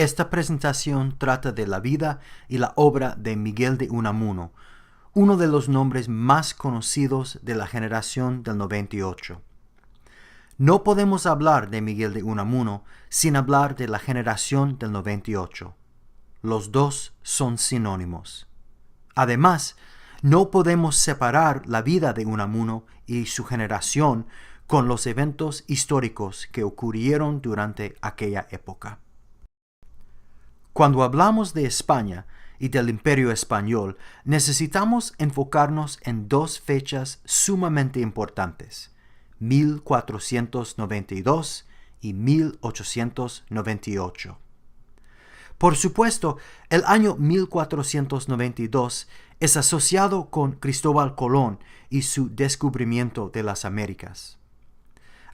Esta presentación trata de la vida y la obra de Miguel de Unamuno, uno de los nombres más conocidos de la generación del 98. No podemos hablar de Miguel de Unamuno sin hablar de la generación del 98. Los dos son sinónimos. Además, no podemos separar la vida de Unamuno y su generación con los eventos históricos que ocurrieron durante aquella época. Cuando hablamos de España y del Imperio Español, necesitamos enfocarnos en dos fechas sumamente importantes, 1492 y 1898. Por supuesto, el año 1492 es asociado con Cristóbal Colón y su descubrimiento de las Américas.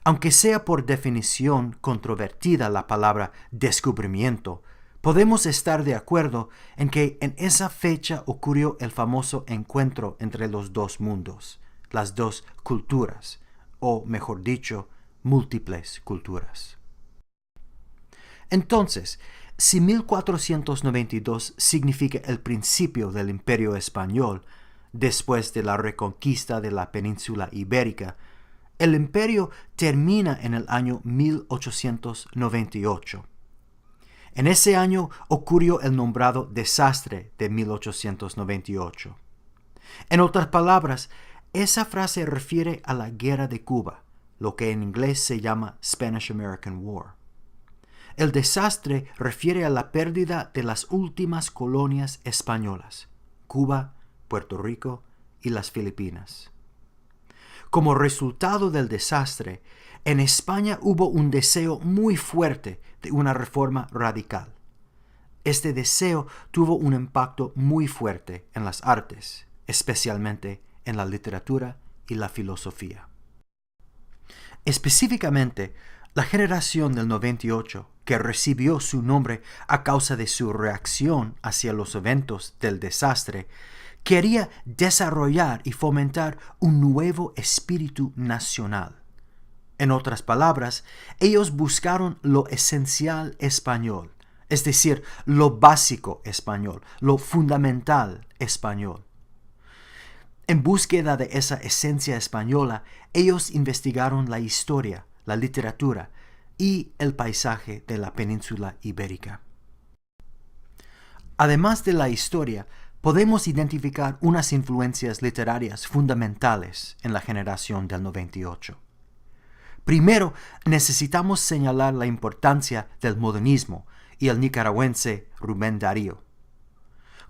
Aunque sea por definición controvertida la palabra descubrimiento, podemos estar de acuerdo en que en esa fecha ocurrió el famoso encuentro entre los dos mundos, las dos culturas, o mejor dicho, múltiples culturas. Entonces, si 1492 significa el principio del Imperio Español, después de la reconquista de la península ibérica, el imperio termina en el año 1898. En ese año ocurrió el nombrado desastre de 1898. En otras palabras, esa frase refiere a la Guerra de Cuba, lo que en inglés se llama Spanish-American War. El desastre refiere a la pérdida de las últimas colonias españolas, Cuba, Puerto Rico y las Filipinas. Como resultado del desastre, en España hubo un deseo muy fuerte de una reforma radical. Este deseo tuvo un impacto muy fuerte en las artes, especialmente en la literatura y la filosofía. Específicamente, la generación del 98, que recibió su nombre a causa de su reacción hacia los eventos del desastre, quería desarrollar y fomentar un nuevo espíritu nacional. En otras palabras, ellos buscaron lo esencial español, es decir, lo básico español, lo fundamental español. En búsqueda de esa esencia española, ellos investigaron la historia, la literatura y el paisaje de la península ibérica. Además de la historia, podemos identificar unas influencias literarias fundamentales en la generación del 98. Primero, necesitamos señalar la importancia del modernismo y el nicaragüense Rubén Darío.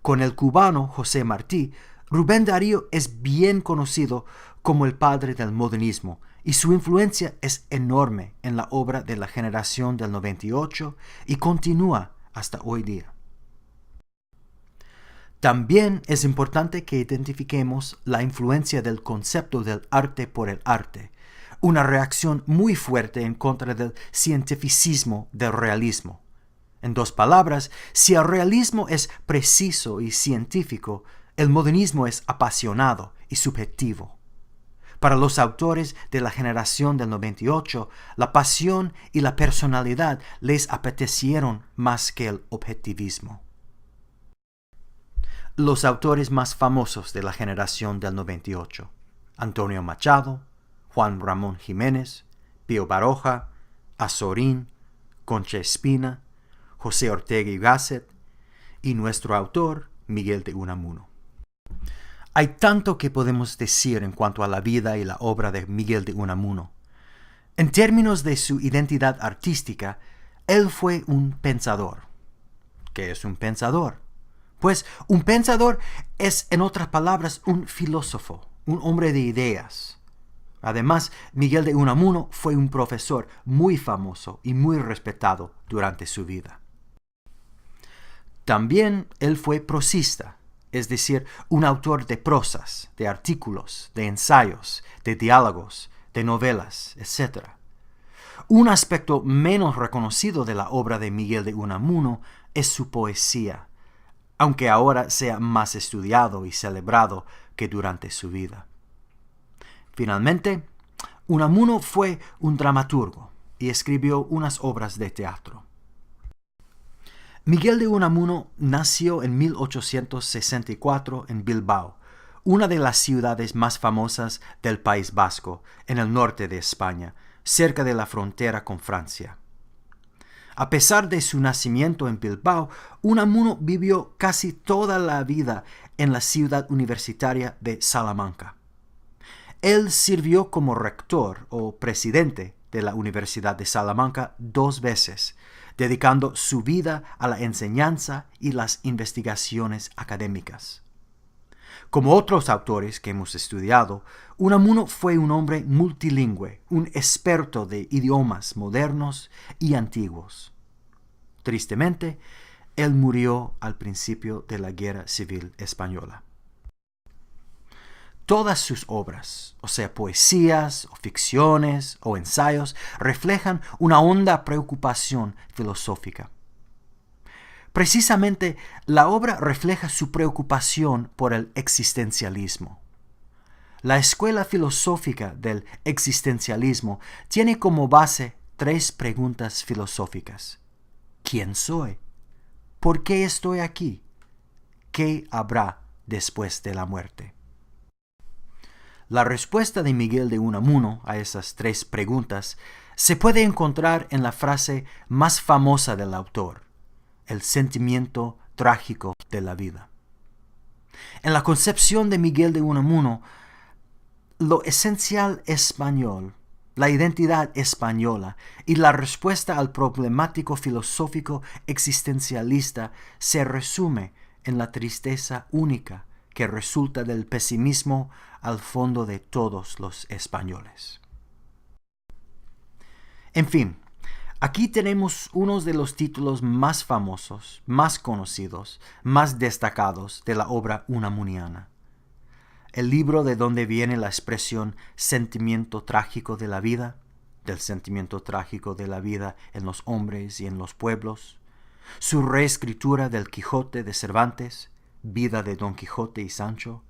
Con el cubano José Martí, Rubén Darío es bien conocido como el padre del modernismo y su influencia es enorme en la obra de la generación del 98 y continúa hasta hoy día. También es importante que identifiquemos la influencia del concepto del arte por el arte, una reacción muy fuerte en contra del cientificismo del realismo. En dos palabras, si el realismo es preciso y científico, el modernismo es apasionado y subjetivo. Para los autores de la generación del 98, la pasión y la personalidad les apetecieron más que el objetivismo. Los autores más famosos de la generación del 98, Antonio Machado, Juan Ramón Jiménez, Pío Baroja, Azorín, Concha Espina, José Ortega y Gasset y nuestro autor, Miguel de Unamuno. Hay tanto que podemos decir en cuanto a la vida y la obra de Miguel de Unamuno. En términos de su identidad artística, él fue un pensador. ¿Qué es un pensador? Pues un pensador es, en otras palabras, un filósofo, un hombre de ideas. Además, Miguel de Unamuno fue un profesor muy famoso y muy respetado durante su vida. También él fue prosista, es decir, un autor de prosas, de artículos, de ensayos, de diálogos, de novelas, etc. Un aspecto menos reconocido de la obra de Miguel de Unamuno es su poesía, aunque ahora sea más estudiado y celebrado que durante su vida. Finalmente, Unamuno fue un dramaturgo y escribió unas obras de teatro. Miguel de Unamuno nació en 1864 en Bilbao, una de las ciudades más famosas del País Vasco, en el norte de España, cerca de la frontera con Francia. A pesar de su nacimiento en Bilbao, Unamuno vivió casi toda la vida en la ciudad universitaria de Salamanca. Él sirvió como rector o presidente de la Universidad de Salamanca 2 veces, dedicando su vida a la enseñanza y las investigaciones académicas. Como otros autores que hemos estudiado, Unamuno fue un hombre multilingüe, un experto de idiomas modernos y antiguos. Tristemente, él murió al principio de la Guerra Civil Española. Todas sus obras, o sea, poesías, o ficciones, o ensayos, reflejan una honda preocupación filosófica. Precisamente, la obra refleja su preocupación por el existencialismo. La escuela filosófica del existencialismo tiene como base 3 preguntas filosóficas. ¿Quién soy? ¿Por qué estoy aquí? ¿Qué habrá después de la muerte? La respuesta de Miguel de Unamuno a esas 3 preguntas se puede encontrar en la frase más famosa del autor: el sentimiento trágico de la vida. En la concepción de Miguel de Unamuno, lo esencial español, la identidad española y la respuesta al problemático filosófico existencialista se resume en la tristeza única que resulta del pesimismo al fondo de todos los españoles. En fin, aquí tenemos uno de los títulos más famosos, más conocidos, más destacados de la obra unamuniana. El libro de donde viene la expresión sentimiento trágico de la vida, del sentimiento trágico de la vida en los hombres y en los pueblos, su reescritura del Quijote de Cervantes, vida de Don Quijote y Sancho,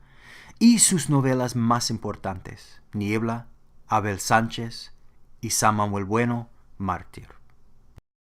y sus novelas más importantes, Niebla, Abel Sánchez y Samuel Bueno, Mártir.